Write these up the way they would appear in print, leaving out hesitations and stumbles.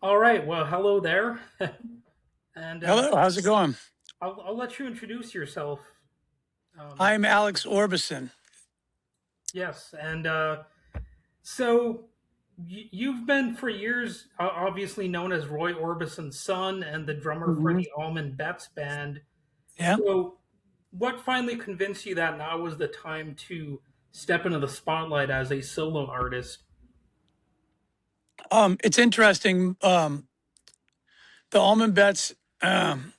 All right. Well, hello there, and Hello, how's it going? I'll let you introduce yourself. I'm Alex Orbison. Yes, and so you've been for years obviously known as Roy Orbison's son and the drummer for Hmm. the Allman Betts Band. Yeah. So, what finally convinced you that now was the time to step into the spotlight as a solo artist? It's interesting. The Allman Betts um,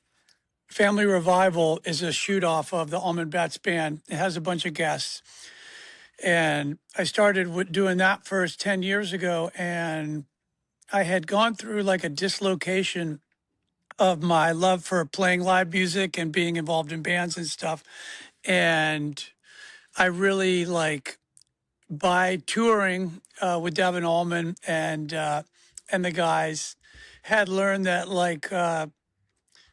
Family Revival is a shoot off of the Allman Betts Band. It has a bunch of guests. And I started doing that first 10 years ago. And I had gone through like a dislocation of my love for playing live music and being involved in bands and stuff. And I really like by touring with Devin Allman and the guys, had learned that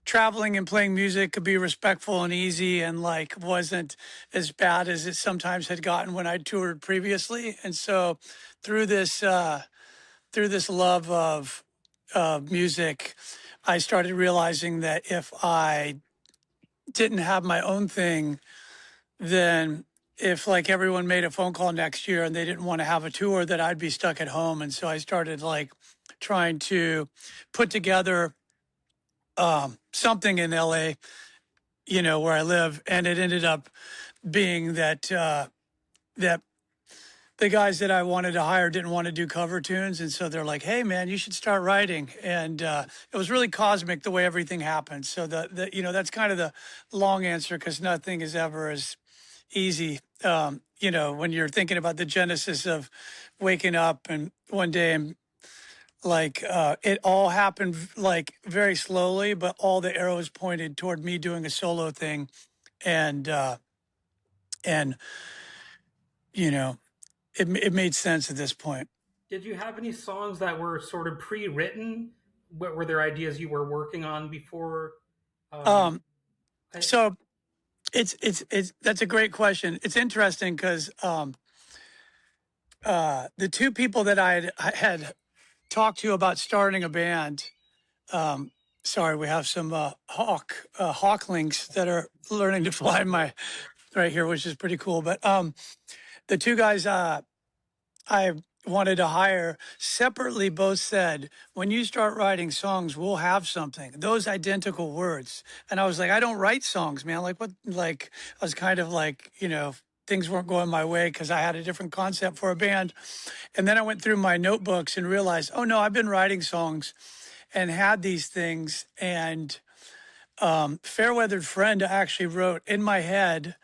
traveling and playing music could be respectful and easy and like wasn't as bad as it sometimes had gotten when I toured previously. And so through this love of music, I started realizing that if I didn't have my own thing, then if like everyone made a phone call next year and they didn't want to have a tour, that I'd be stuck at home. And so I started like trying to put together something in LA, where I live. And it ended up being that the guys that I wanted to hire didn't want to do cover tunes. And so they're like, hey, man, you should start writing. And it was really cosmic the way everything happened. So that's kind of the long answer because nothing is ever as easy. When you're thinking about the genesis of waking up and one day and it all happened like very slowly, but all the arrows pointed toward me doing a solo thing. And, and, you know, it made sense at this point. Did you have any songs that were sort of pre-written? What were there ideas you were working on before? Um, Um, I, so it's that's a great question. It's interesting because the two people that I had talked to about starting a band. Sorry, we have some hawklings that are learning to fly in my right here, which is pretty cool. But the two guys I wanted to hire separately both said, when you start writing songs, we'll have something. Those identical words. And I was like, I don't write songs, man. Like what? Like I was kind of like, things weren't going my way because I had a different concept for a band. And then I went through my notebooks and realized, oh no, I've been writing songs and had these things. And Fairweathered Friend actually wrote in my head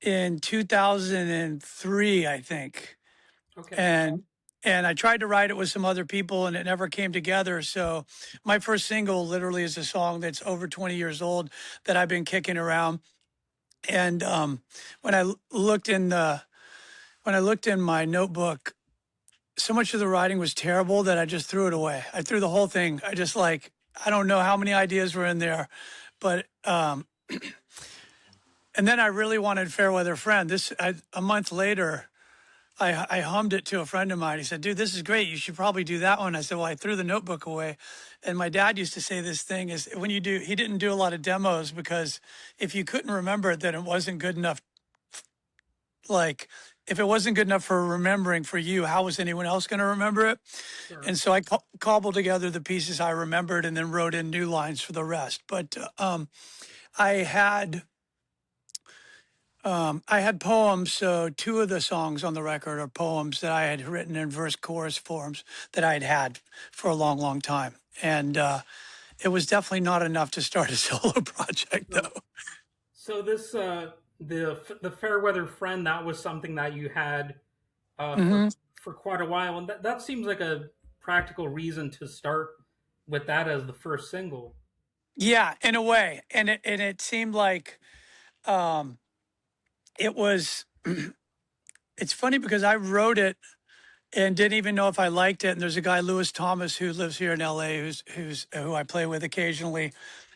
in 2003, I think. okay. And I tried to write it with some other people and it never came together. So my first single literally is a song that's over 20 years old that I've been kicking around. And when I looked in the when I looked in my notebook, so much of the writing was terrible that I just threw it away. I threw the whole thing. I just like I don't know how many ideas were in there, but and then I really wanted Fairweather Friend. A month later, I hummed it to a friend of mine. He said, "Dude, this is great. You should probably do that one." I said, "Well, I threw the notebook away." And my dad used to say this thing is when you do, he didn't do a lot of demos because if you couldn't remember it, then it wasn't good enough. Like if it wasn't good enough for remembering for you, how was anyone else going to remember it? Sure. And so I cobbled together the pieces I remembered and then wrote in new lines for the rest. But I had I had poems. So two of the songs on the record are poems that I had written in verse chorus forms that I had for a long, long time. And it was definitely not enough to start a solo project, So, though. so this the Fairweather Friend, that was something that you had uh, for Hmm. for quite a while, and that seems like a practical reason to start with that as the first single. Yeah, in a way, and it seemed like um, it was. It's funny because I wrote it and didn't even know if I liked it. And there's a guy, Lewis Thomas, who lives here in LA, who I play with occasionally,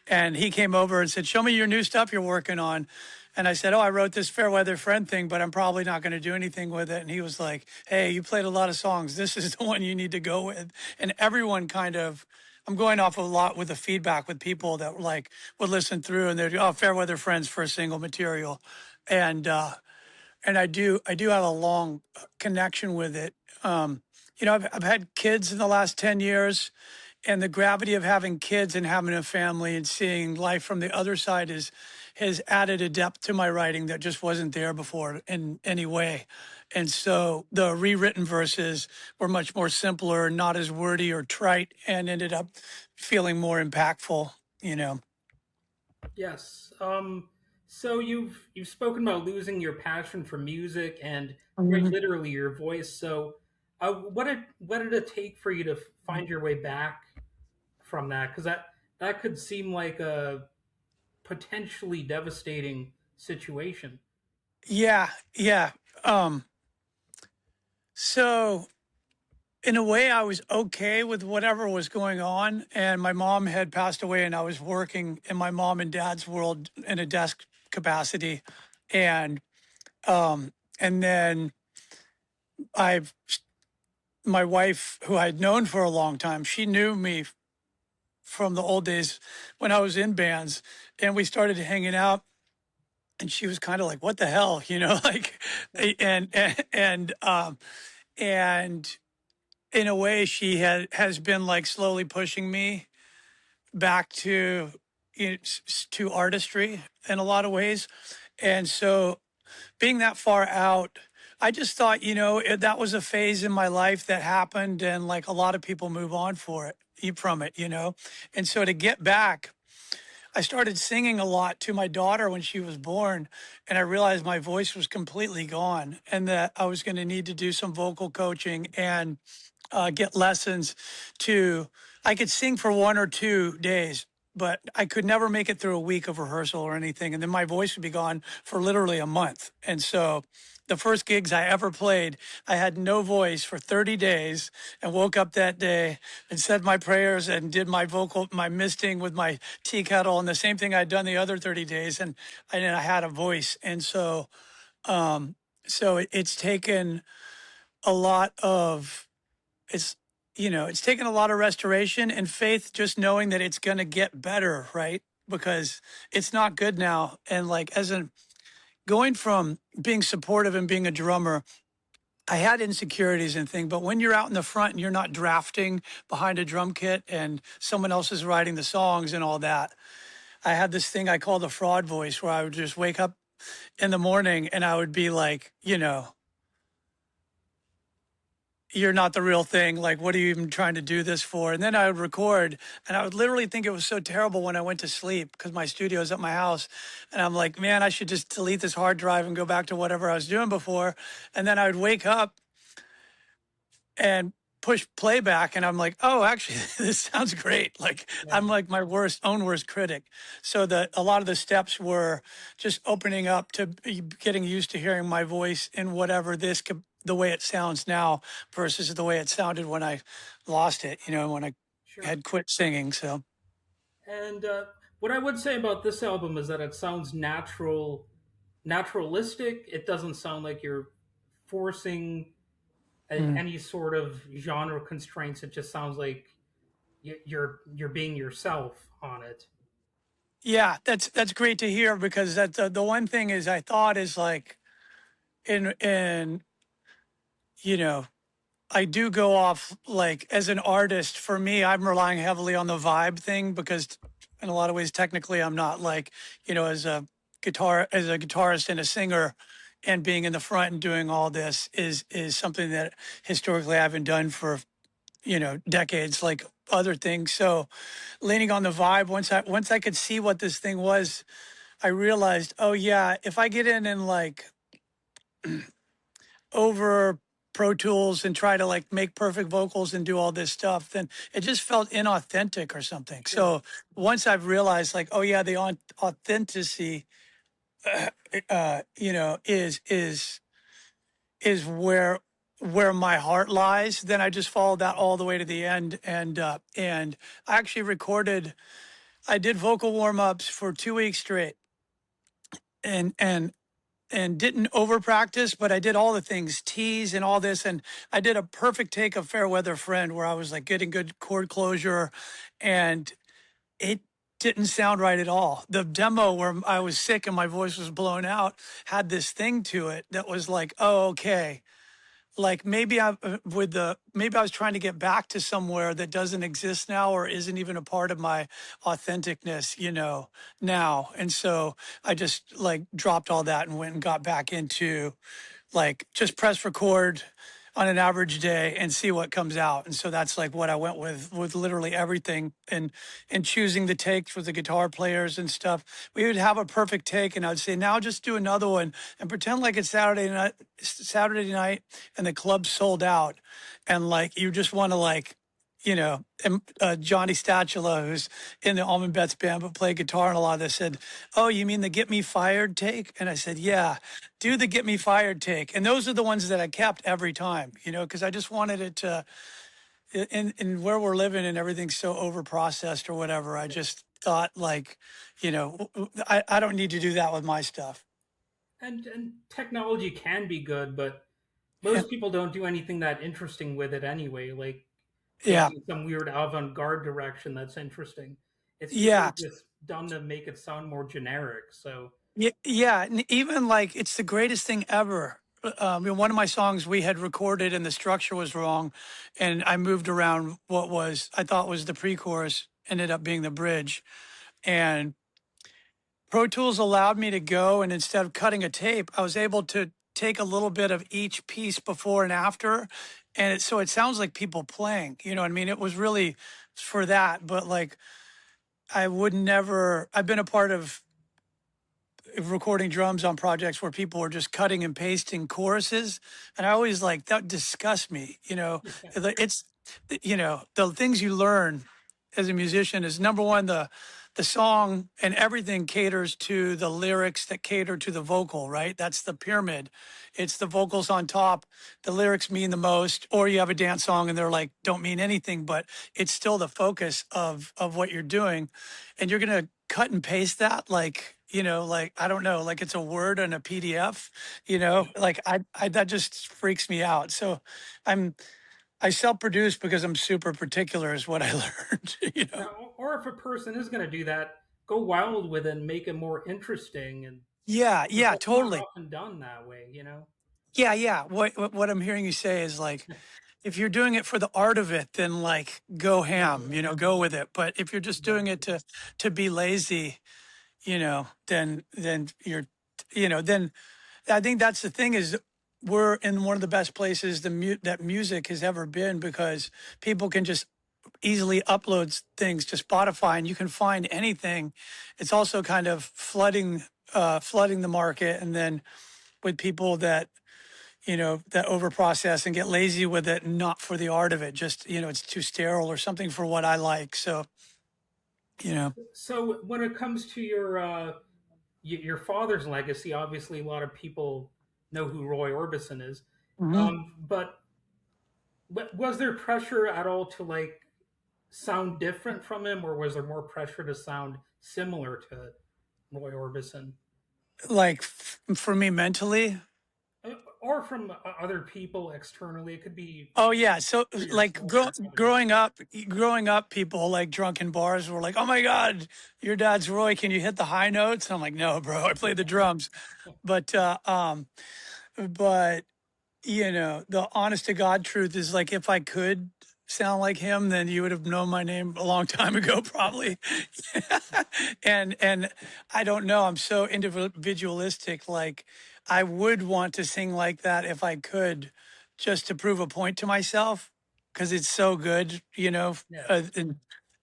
and he came over and said, "Show me your new stuff you're working on." And I said, "Oh, I wrote this Fair Weather Friend thing, but I'm probably not going to do anything with it." And he was like, "Hey, you played a lot of songs. This is the one you need to go with." And everyone kind of, I'm going off a lot with the feedback with people that like would listen through and they're, "Oh, Fair Weather Friends for a single material." And, and I do have a long connection with it. I've had kids in the last 10 years, and the gravity of having kids and having a family and seeing life from the other side has added a depth to my writing that just wasn't there before in any way. And so the rewritten verses were much more simpler, not as wordy or trite, and ended up feeling more impactful, you know. Yes. So you've spoken about losing your passion for music and quite Mhm. literally your voice. So, what did it take for you to find your way back from that? Because that could seem like a potentially devastating situation. Yeah, yeah. Um, so in a way, I was okay with whatever was going on. And my mom had passed away, and I was working in my mom and dad's world in a desk capacity. And and then I've my wife, who I'd known for a long time, she knew me from the old days when I was in bands, and we started hanging out. And she was kind of like, "What the hell," like, and in a way, she has been like slowly pushing me back to to artistry in a lot of ways. And so being that far out, I just thought, that was a phase in my life that happened, and like a lot of people move on from it. And so to get back, I started singing a lot to my daughter when she was born, and I realized my voice was completely gone and that I was going to need to do some vocal coaching and get lessons to, I could sing for 1 or 2 days, but I could never make it through a week of rehearsal or anything. And then my voice would be gone for literally a month. And so the first gigs I ever played, I had no voice for 30 days and woke up that day and said my prayers and did my misting with my tea kettle and the same thing I'd done the other 30 days. And I had a voice. And so it's taken a lot of, it's it's taken a lot of restoration and faith, just knowing that it's going to get better, right? Because it's not good now. And like, as in going from being supportive and being a drummer, I had insecurities and things, but when you're out in the front and you're not drafting behind a drum kit and someone else is writing the songs and all that, I had this thing I call the fraud voice, where I would just wake up in the morning and I would be like, "You're not the real thing. Like, what are you even trying to do this for?" And then I would record, and I would literally think it was so terrible when I went to sleep, because my studio is at my house. And I'm like, "Man, I should just delete this hard drive and go back to whatever I was doing before." And then I would wake up and push playback, and I'm like, "Oh, actually, this sounds great." Like, Yeah, I'm like my worst critic. So a lot of the steps were just opening up to getting used to hearing my voice in whatever the way it sounds now versus the way it sounded when I lost it, when I sure. had quit singing. So And what I would say about this album is that it sounds naturalistic. It doesn't sound like you're forcing mm. any sort of genre constraints. It just sounds like you're being yourself on it. Yeah, that's great to hear, because that's the one thing is I thought is like in you know I do go off, like, as an artist. For me, I'm relying heavily on the vibe thing, because in a lot of ways, technically, I'm not like, as a guitarist and a singer, and being in the front and doing all this is something that historically I haven't done for, decades, like other things. So leaning on the vibe, once I could see what this thing was, I realized, oh yeah, if I get in and like over Pro Tools and try to like make perfect vocals and do all this stuff, then it just felt inauthentic or something. Sure. So once I've realized, like, oh yeah, the authenticity, is where my heart lies, then I just followed that all the way to the end. And I actually recorded. I did vocal warm ups for 2 weeks straight, and and didn't over practice, but I did all the things, tease and all this. And I did a perfect take of Fair Weather Friend where I was like getting good chord closure, and it didn't sound right at all. The demo where I was sick and my voice was blown out had this thing to it that was like, oh, okay. Like maybe maybe I was trying to get back to somewhere that doesn't exist now or isn't even a part of my authenticness, now. And so I just like dropped all that and went and got back into like just press record on an average day and see what comes out. And so that's like what I went with literally everything, and choosing the takes with the guitar players and stuff. We would have a perfect take and I'd say, now just do another one and pretend like it's Saturday night and the club's sold out. And like, you just want to like, and Johnny Statula, who's in the Allman Betts Band but played guitar and a lot of this, said, "Oh, you mean the Get Me Fired take?" And I said, "Yeah, do the Get Me Fired take." And those are the ones that I kept every time, because I just wanted it to, in where we're living and everything's so over processed or whatever. I just thought like, I don't need to do that with my stuff. And technology can be good, but most people don't do anything that interesting with it anyway. Like Yeah, taking some weird avant-garde direction that's interesting. It's usually yeah. just done to make it sound more generic. So Yeah, yeah, and even like it's the greatest thing ever. One of my songs we had recorded and the structure was wrong, and I moved around what was I thought was the pre-chorus, ended up being the bridge, and Pro Tools allowed me to go, and instead of cutting a tape, I was able to take a little bit of each piece before and after, and so it sounds like people playing. You know what I mean? It was really for that, but like I would never. I've been a part of recording drums on projects where people were just cutting and pasting choruses, and I always like that disgusts me. yeah, It's the things you learn as a musician is number one, the song and everything caters to the lyrics that cater to the vocal, right? That's the pyramid. It's the vocals on top, the lyrics mean the most, or you have a dance song and they're like don't mean anything, but it's still the focus of what you're doing, and you're gonna cut and paste that like I don't know, like it's a word in a PDF, like I that just freaks me out. So I'm I self-produce because I'm super particular is what I learned. yeah. Or if a person is going to do that, go wild with it and make it more interesting. And Yeah, yeah, that's not totally. often done that way. Yeah, yeah. What I'm hearing you say is like, if you're doing it for the art of it, then like go ham, go with it. But if you're just doing it Exactly. to be lazy, then then I think that's the thing is we're in one of the best places that music has ever been, because people can just easily upload things to Spotify and you can find anything. It's also kind of flooding the market, and then with people that over process and get lazy with it, not for the art of it, just it's too sterile or something for what I like. So you know. So when it comes to your father's legacy, obviously a lot of people know who Roy Orbison is. Mhm. But was there pressure at all to like sound different from him, or was there more pressure to sound similar to Roy Orbison, Like for me mentally. or from other people externally? It could be Oh yeah, so for like yourself or somebody else. growing up, people like drunken bars were like, "Oh my God, your dad's Roy. Can you hit the high notes?" I'm like, "No, bro, I play the drums." But but the honest to God truth is like, if I could sound like him, then you would have known my name a long time ago, probably. And I don't know. I'm so individualistic. Like I would want to sing like that if I could, just to prove a point to myself, because it's so good, Yeah.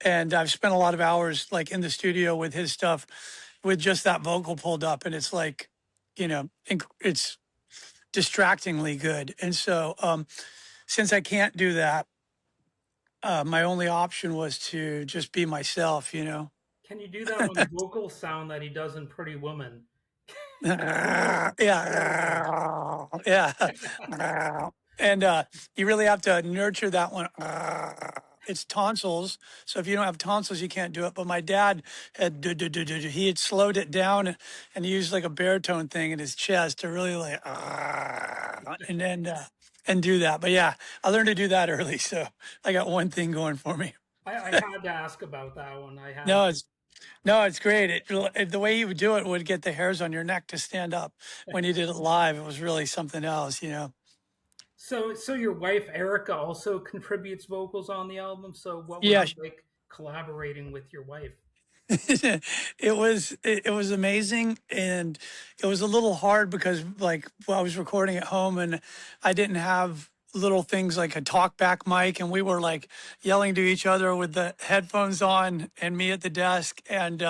and I've spent a lot of hours like in the studio with his stuff, with just that vocal pulled up, and it's like, it's distractingly good. And so, since I can't do that, my only option was to just be myself. Can you do that one vocal sound that he does in Pretty Woman? Yeah, There we go. yeah. And you really have to nurture that one. it's tonsils. So if you don't have tonsils, you can't do it. But my dad had he had slowed it down, and he used like a baritone thing in his chest to really like and then and do that. But yeah, I learned to do that early, so I got one thing going for me. I had to ask about that one. I had No, to. it's great. The way he would do it would get the hairs on your neck to stand up. When he did it live, it was really something else, you know. So your wife Erica also contributes vocals on the album. So what was Yeah, it like collaborating with your wife? it was amazing, and it was a little hard because like I was recording at home and I didn't have little things like a talkback mic, and we were like yelling to each other with the headphones on and me at the desk, and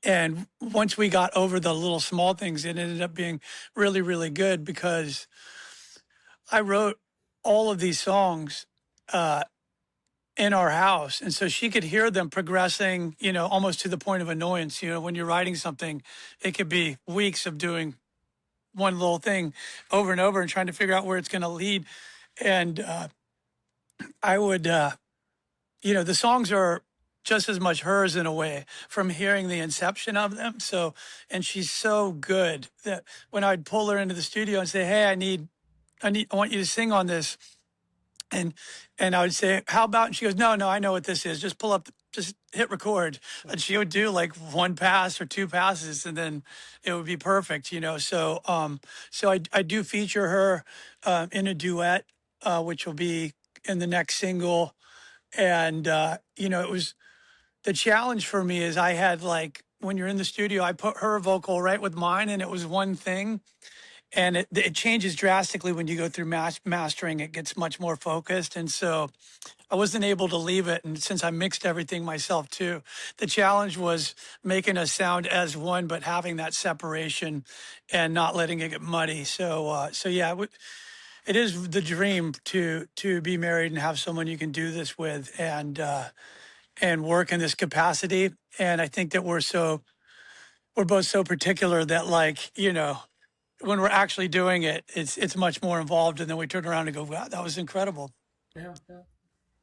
and once we got over the little small things, it ended up being really really good because I wrote all of these songs in our house. And so she could hear them progressing, you know, almost to the point of annoyance. You know, when you're writing something, it could be weeks of doing one little thing over and over and trying to figure out where it's going to lead. And I would, you know, the songs are just as much hers in a way from hearing the inception of them. So, and she's so good that when I'd pull her into the studio and say, hey, I want you to sing on this, and I would say, "How about?" And she goes, "No, no, I know what this is. Just pull up, just hit record." And she would do like one pass or two passes, and then it would be perfect, you know. So, so I do feature her in a duet, which will be in the next single, and you know, it was the challenge for me is I had like when you're in the studio, I put her vocal right with mine, and it was one thing, and it changes drastically when you go through mastering. It gets much more focused, and so I wasn't able to leave it. And since I mixed everything myself too, the challenge was making us sound as one, but having that separation and not letting it get muddy. So, so yeah, it is the dream to be married and have someone you can do this with and work in this capacity. And I think that we're both so particular that like, you know, when we're actually doing it, it's much more involved. And then we turn around and go, wow, that was incredible. Yeah, yeah.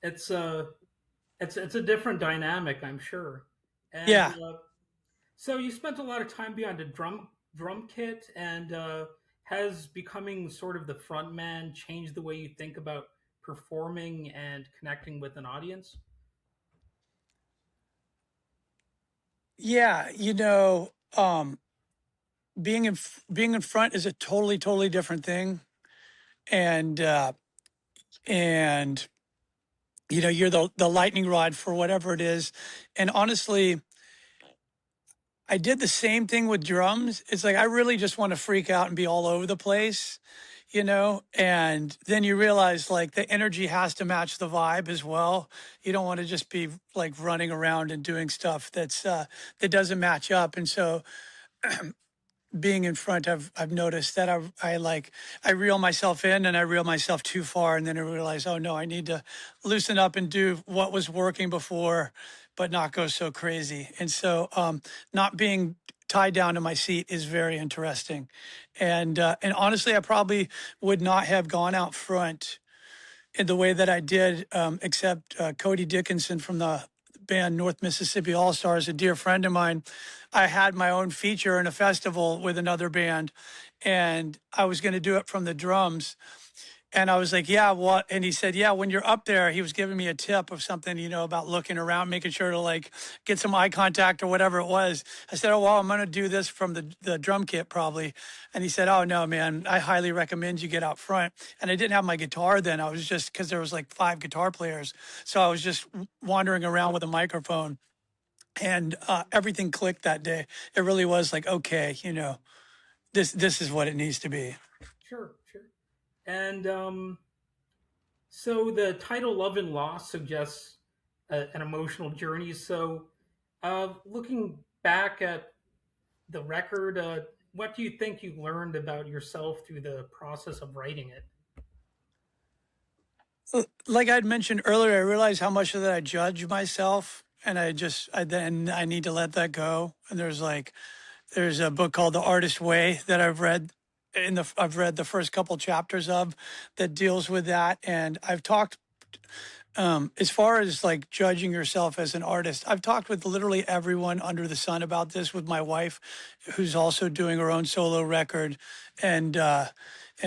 It's it's a different dynamic, I'm sure. And Yeah. so you spent a lot of time behind a drum kit, and has becoming sort of the front man changed the way you think about performing and connecting with an audience? Yeah. You know, being in front is a totally different thing. And, and, you know, you're the lightning rod for whatever it is. And honestly, I did the same thing with drums. It's like I really just want to freak out and be all over the place, you know? And then you realize like the energy has to match the vibe as well. You don't want to just be like running around and doing stuff that doesn't match up. And so being in front, I've noticed that I like I reel myself in and I reel myself too far, and then I realize, oh no, I need to loosen up and do what was working before, but not go so crazy. And so, not being tied down to my seat is very interesting, and honestly, I probably would not have gone out front in the way that I did, except Cody Dickinson from the band North Mississippi All Stars, a dear friend of mine. I had my own feature in a festival with another band, and I was going to do it from the drums. And I was like, yeah, what? And he said, yeah, when you're up there, he was giving me a tip of something, you know, about looking around, making sure to like get some eye contact or whatever it was. I said, oh, well, I'm going to do this from the drum kit probably. And he said, oh, no, man, I highly recommend you get out front. And I didn't have my guitar then. I was just, because there was like 5 guitar players. So I was just wandering around with a microphone, and everything clicked that day. It really was like, okay, you know, this is what it needs to be. Sure, sure. And so the title "Love and Loss" suggests an emotional journey. So, looking back at the record, what do you think you learned about yourself through the process of writing it? Like I'd mentioned earlier, I realized how much of that I judge myself, and then I need to let that go. And there's a book called The Artist Way that I've read, I've read the first couple chapters of that deals with that, and I've talked as far as like judging yourself as an artist, I've talked with literally everyone under the sun about this. With my wife, who's also doing her own solo record, and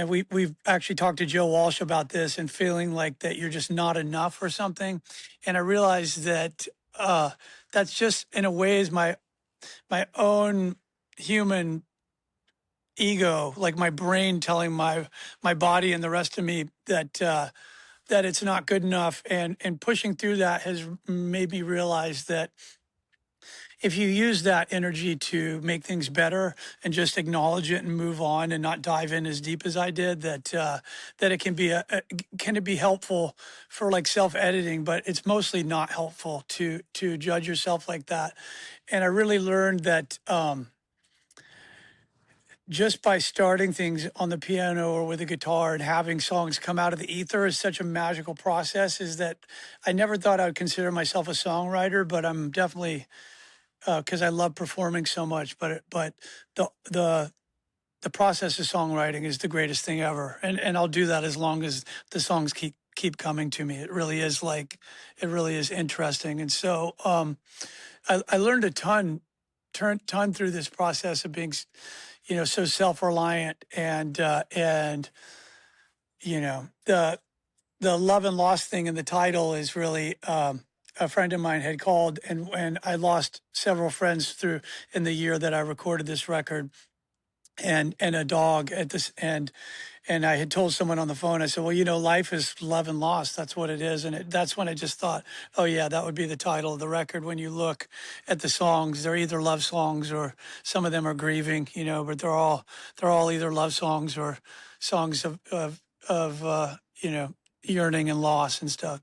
we've actually talked to Joe Walsh about this and feeling like that you're just not enough or something. And I realized that that's just in a way is my own human ego, like my brain telling my body and the rest of me that that it's not good enough, and pushing through that has made me realize that if you use that energy to make things better and just acknowledge it and move on and not dive in as deep as I did, that it can be can it be helpful for like self-editing, but it's mostly not helpful to judge yourself like that. And I really learned that just by starting things on the piano or with a guitar and having songs come out of the ether is such a magical process. Is that I never thought I would consider myself a songwriter, but I'm definitely because I love performing so much. But the process of songwriting is the greatest thing ever, and I'll do that as long as the songs keep coming to me. It really is like it really is interesting, and so I learned a ton through this process of being so self-reliant, and the love and loss thing in the title is really a friend of mine had called, and I lost several friends through in the year that I recorded this record, and a dog at this, and I had told someone on the phone, I said, well, life is love and loss. That's what it is. And that's when I just thought, oh yeah, that would be the title of the record. When you look at the songs, they're either love songs or some of them are grieving, but they're all either love songs or songs of yearning and loss and stuff.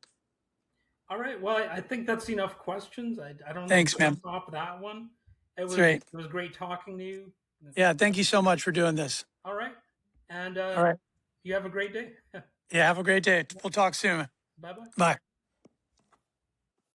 All right. Well, I think that's enough questions. I don't know if Thanks, we're going man. to top that one. It It's was great. it was great talking to you. Yeah. Thank you so much for doing this. All right. And All right. you have a great day. Yeah. Have a great day. We'll talk soon. Bye bye. Bye.